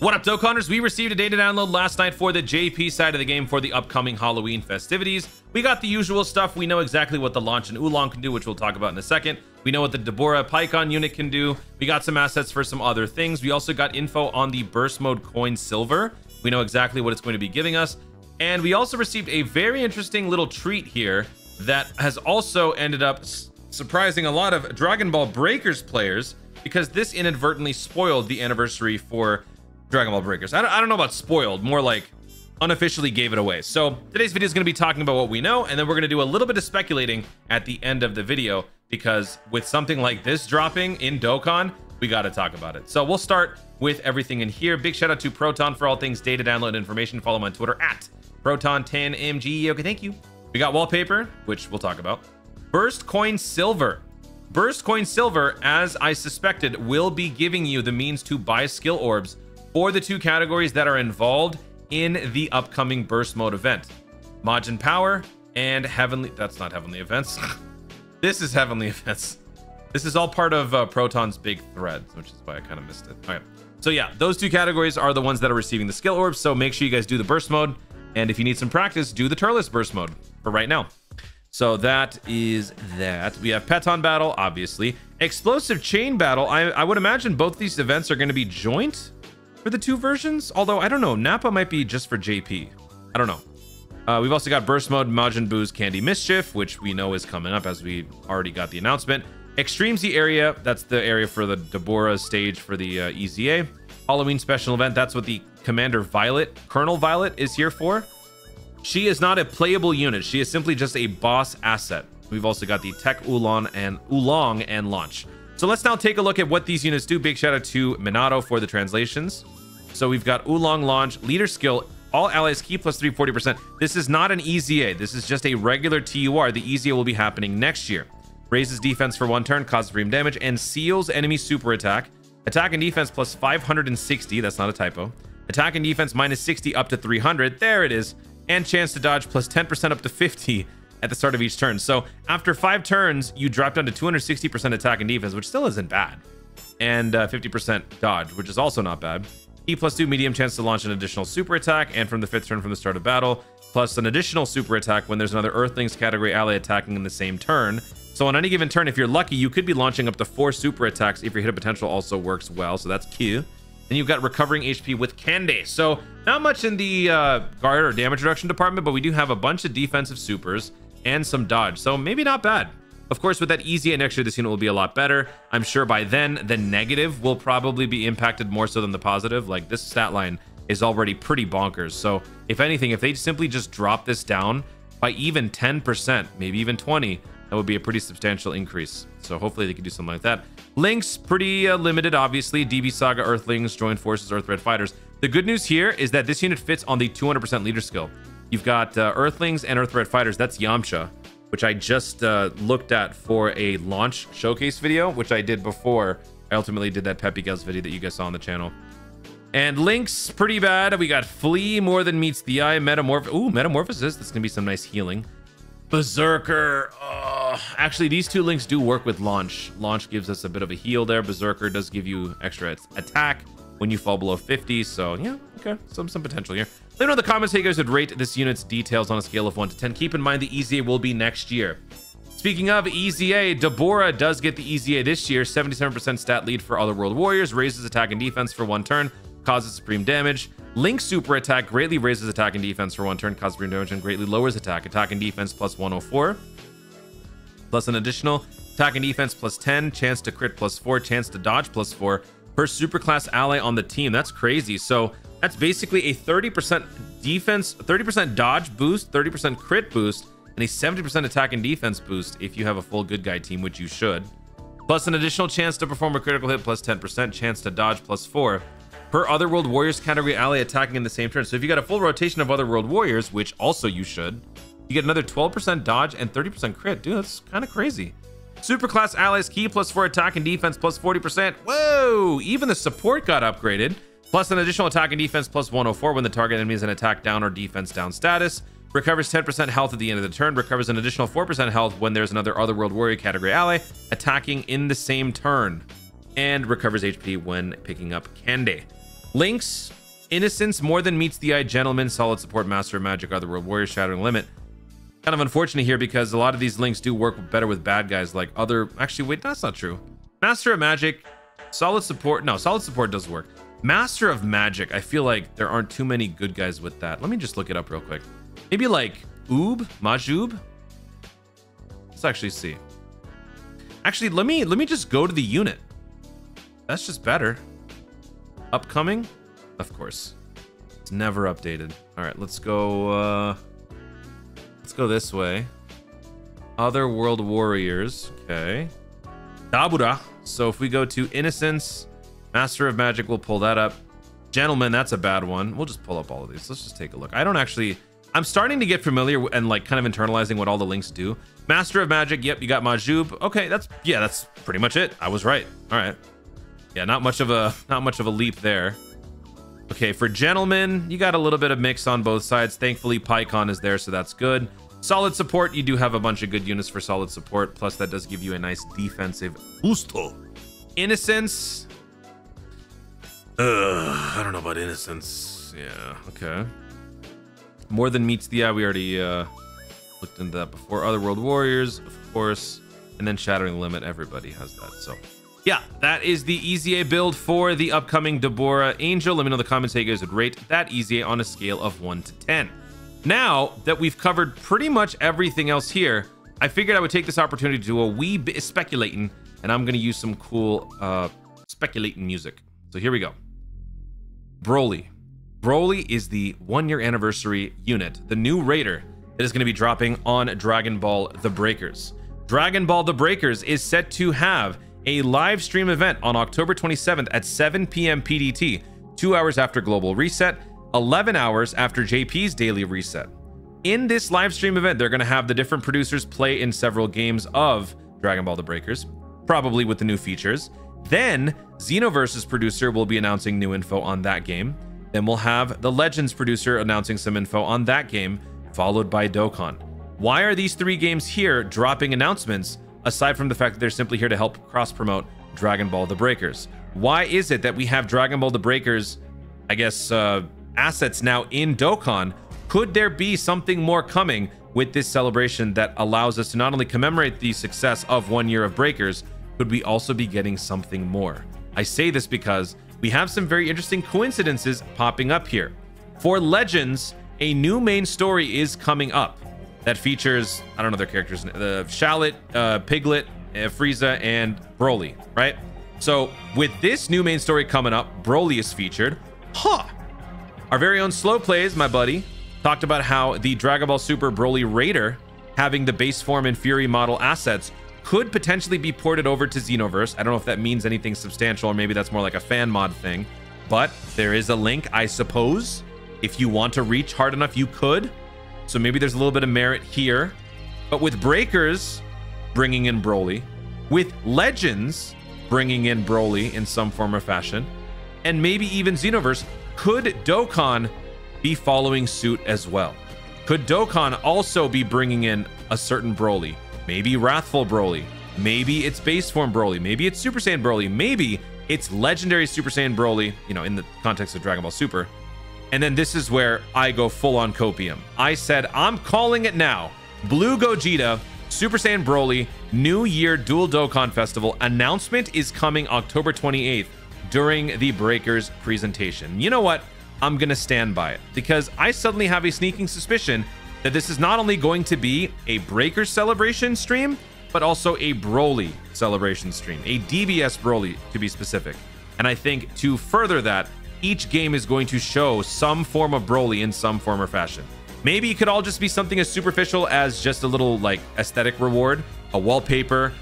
What up, Dokkanners? We received a data download last night for the JP side of the game for the upcoming Halloween festivities. We got the usual stuff. We know exactly what the launch and Oolong can do, which we'll talk about in a second. We know what the Deborah Pycon unit can do. We got some assets for some other things. We also got info on the burst mode coin silver. We know exactly what it's going to be giving us. And we also received a very interesting little treat here that has also ended up surprising a lot of Dragon Ball Breakers players, because this inadvertently spoiled the anniversary for Dragon Ball Breakers. I don't know about spoiled, more like unofficially gave it away. So today's video is going to be talking about what we know, and then we're going to do a little bit of speculating at the end of the video, because with something like this dropping in Dokkan, we got to talk about it. So we'll start with everything in here. Big shout out to Proton for all things data download information. Follow him on Twitter at Proton10MG. Okay, thank you. We got wallpaper, which we'll talk about. Burst coin silver. Burst coin silver, as I suspected, will be giving you the means to buy skill orbs for the two categories that are involved in the upcoming burst mode event. Majin Power and Heavenly... That's not Heavenly Events. This is Heavenly Events. This is all part of Proton's big thread, which is why I kind of missed it. All right. So yeah, those two categories are the ones that are receiving the skill orbs. So make sure you guys do the burst mode. And if you need some practice, do the Turles burst mode for right now. So that is that. We have Peton Battle, obviously. Explosive Chain Battle. I would imagine both these events are going to be joint for the two versions, although I don't know. Nappa might be just for JP. I don't know. We've also got Burst Mode, Majin Buu's Candy Mischief, which we know is coming up as we already got the announcement. Extreme Z area, that's the area for the Deborah stage for the EZA. Halloween special event, that's what the Commander Violet, Colonel Violet, is here for. She is not a playable unit. She is simply just a boss asset. We've also got the Tech Oolong and Launch. So let's now take a look at what these units do. Big shout out to Minato for the translations. So we've got Oolong Launch, Leader Skill, all allies key plus 340%. This is not an EZA. This is just a regular TUR. The EZA will be happening next year. Raises defense for 1 turn, causes frame damage, and seals enemy super attack. Attack and defense plus 560. That's not a typo. Attack and defense minus 60 up to 300. There it is. And chance to dodge plus 10% up to 50 at the start of each turn. So after 5 turns, you drop down to 260% attack and defense, which still isn't bad. And 50% dodge, which is also not bad. E plus 2 medium chance to launch an additional super attack, and from the 5th turn from the start of battle, plus an additional super attack when there's another Earthlings category ally attacking in the same turn. So on any given turn, if you're lucky, you could be launching up to 4 super attacks if your hit of potential also works well. So that's cute. Then you've got recovering HP with Candy. So not much in the guard or damage reduction department, but we do have a bunch of defensive supers and some dodge. So maybe not bad. Of course, with that easy next year, this unit will be a lot better. I'm sure by then the negative will probably be impacted more so than the positive. Like, this stat line is already pretty bonkers. So if anything, if they simply just drop this down by even 10%, maybe even 20, that would be a pretty substantial increase. So hopefully they can do something like that. Links, pretty limited, obviously. DB Saga, Earthlings, Joined Forces, Earth Red Fighters. The good news here is that this unit fits on the 200% leader skill. You've got Earthlings and Earth Red Fighters. That's Yamcha, which I just looked at for a launch showcase video, which I did before I ultimately did that Peppy Gals video that you guys saw on the channel. And Links, pretty bad. We got Flea, more than meets the eye. Metamorphosis. That's gonna be some nice healing. Berserker. Actually, these two links do work with Launch. Launch gives us a bit of a heal there. Berserker does give you extra attack when you fall below 50. So yeah, okay, some potential here. Let me know in the comments how you guys would rate this unit's details on a scale of 1 to 10. Keep in mind the EZA will be next year. Speaking of EZA, Deborah does get the EZA this year. 77% stat lead for Otherworld Warriors. Raises attack and defense for 1 turn. Causes supreme damage. Link super attack greatly raises attack and defense for 1 turn, causes supreme damage, and greatly lowers attack and defense plus 104. Plus an additional attack and defense plus 10, chance to crit plus 4, chance to dodge plus 4 per superclass ally on the team. That's crazy. So that's basically a 30% defense, 30% dodge boost, 30% crit boost, and a 70% attack and defense boost if you have a full good guy team, which you should. Plus an additional chance to perform a critical hit plus 10%, chance to dodge plus 4 per Otherworld Warriors category ally attacking in the same turn. So if you got a full rotation of Otherworld Warriors, which also you should, you get another 12% dodge and 30% crit. Dude, that's kind of crazy. Superclass allies key plus 4 attack and defense plus 40%. Whoa! Even the support got upgraded. Plus an additional attack and defense plus 104 when the target enemy is in attack down or defense down status. Recovers 10% health at the end of the turn. Recovers an additional 4% health when there's another Otherworld Warrior category ally attacking in the same turn. And recovers HP when picking up Candy. Links, Innocence, More Than Meets the Eye, Gentleman, Solid Support, Master of Magic, Other World Warrior, Shattering Limit. Kind of unfortunate here because a lot of these links do work better with bad guys like other... Actually, wait, that's not true. Master of Magic, Solid Support. No, Solid Support does work. Master of Magic, I feel like there aren't too many good guys with that. Let me just look it up real quick. Maybe like Majub? Let's actually see. Actually, let me just go to the unit. That's just better. Upcoming? Of course. It's never updated. All right, let's go this way. Other World Warriors. Okay. Dabura. So if we go to Innocence, Master of Magic, we'll pull that up. Gentleman, that's a bad one. We'll just pull up all of these. Let's just take a look. I'm starting to get familiar and like kind of internalizing what all the links do. Master of Magic, yep, you got Majub. Okay, that's pretty much it. I was right. All right. Yeah, not much of a leap there. Okay, for Gentleman, you got a little bit of mix on both sides. Thankfully, PyCon is there, so that's good. Solid Support, you do have a bunch of good units for Solid Support. Plus, that does give you a nice defensive boosto. Innocence. I don't know about Innocence. Yeah, okay. More Than Meets the Eye, we already looked into that before. Other World Warriors, of course. And then Shattering Limit, everybody has that, so... Yeah, that is the EZA build for the upcoming Dabura Angel. Let me know in the comments how you guys would rate that EZA on a scale of 1 to 10. Now that we've covered pretty much everything else here, I figured I would take this opportunity to do a wee bit of speculating, and I'm going to use some cool speculating music. So here we go. Broly. Broly is the 1-year anniversary unit, the new raider that is going to be dropping on Dragon Ball The Breakers. Dragon Ball The Breakers is set to have a live stream event on October 27th at 7 p.m. PDT, 2 hours after Global Reset, 11 hours after JP's daily reset. In this live stream event, they're going to have the different producers play in several games of Dragon Ball The Breakers, probably with the new features. Then Xenoverse's producer will be announcing new info on that game. Then we'll have the Legends producer announcing some info on that game, followed by Dokkan. Why are these 3 games here dropping announcements, aside from the fact that they're simply here to help cross-promote Dragon Ball The Breakers? Why is it that we have Dragon Ball The Breakers, I guess, assets now in Dokkan? Could there be something more coming with this celebration that allows us to not only commemorate the success of 1 year of Breakers, could we also be getting something more? I say this because we have some very interesting coincidences popping up here. For Legends, a new main story is coming up that features, I don't know their characters, the Shallot, Piglet, Frieza, and Broly, right? So with this new main story coming up, Broly is featured. Our very own Slow Plays, my buddy, talked about how the Dragon Ball Super Broly Raider, having the base form and Fury model assets, could potentially be ported over to Xenoverse. I don't know if that means anything substantial, or maybe that's more like a fan mod thing, but there is a link, I suppose. If you want to reach hard enough, you could. So maybe there's a little bit of merit here. But with Breakers bringing in Broly, with Legends bringing in Broly in some form or fashion, and maybe even Xenoverse, could Dokkan be following suit as well? Could Dokkan also be bringing in a certain Broly? Maybe Wrathful Broly. Maybe it's base form Broly. Maybe it's Super Saiyan Broly. Maybe it's legendary Super Saiyan Broly, you know, in the context of Dragon Ball Super. And then this is where I go full on copium. I said, I'm calling it now. Blue Gogeta, Super Saiyan Broly, New Year Dual Dokkan Festival. Announcement is coming October 28th during the Breakers presentation. You know what? I'm going to stand by it because I suddenly have a sneaking suspicion that this is not only going to be a Breakers celebration stream, but also a Broly celebration stream, a DBS Broly to be specific. And I think to further that, each game is going to show some form of Broly in some form or fashion. Maybe it could all just be something as superficial as just a little like aesthetic reward, a wallpaper,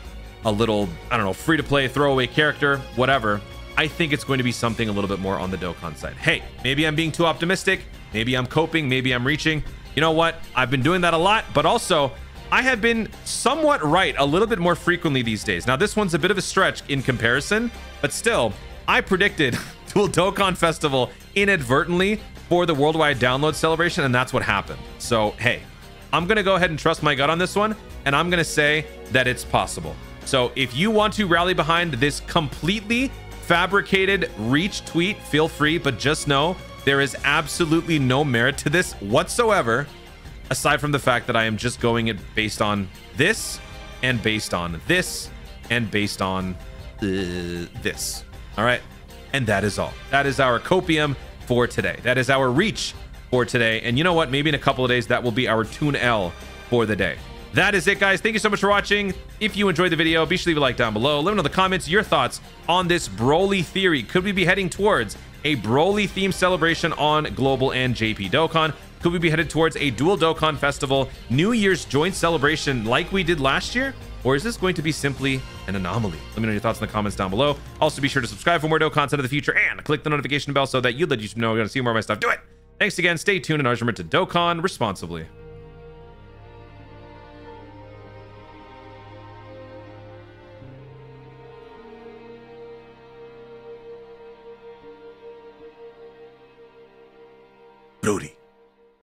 a little, I don't know, free to play throwaway character, whatever. I think it's going to be something a little bit more on the Dokkan side. Hey, maybe I'm being too optimistic. Maybe I'm coping. Maybe I'm reaching. You know what? I've been doing that a lot, but also I have been somewhat right a little bit more frequently these days. Now, this one's a bit of a stretch in comparison, but still, I predicted Dual Dokkan Festival inadvertently for the worldwide download celebration, and that's what happened. So, hey, I'm going to go ahead and trust my gut on this one, and I'm going to say that it's possible. So if you want to rally behind this completely fabricated reach tweet, feel free, but just know there is absolutely no merit to this whatsoever, aside from the fact that I am just going it based on this and based on this and based on this. All right. And that is all. That is our copium for today. That is our reach for today. And you know what? Maybe in a couple of days, that will be our Tune L for the day. That is it, guys. Thank you so much for watching. If you enjoyed the video, be sure to leave a like down below. Let me know in the comments your thoughts on this Broly theory. Could we be heading towards a Broly themed celebration on Global and JP Dokkan? Could we be headed towards a dual Dokkan festival, New Year's joint celebration like we did last year? Or is this going to be simply an anomaly? Let me know your thoughts in the comments down below. Also, be sure to subscribe for more Dokkan content in the future and click the notification bell so that you let YouTube know you're going to see more of my stuff. Do it! Thanks again. Stay tuned and always remember to Dokkan responsibly. Brody.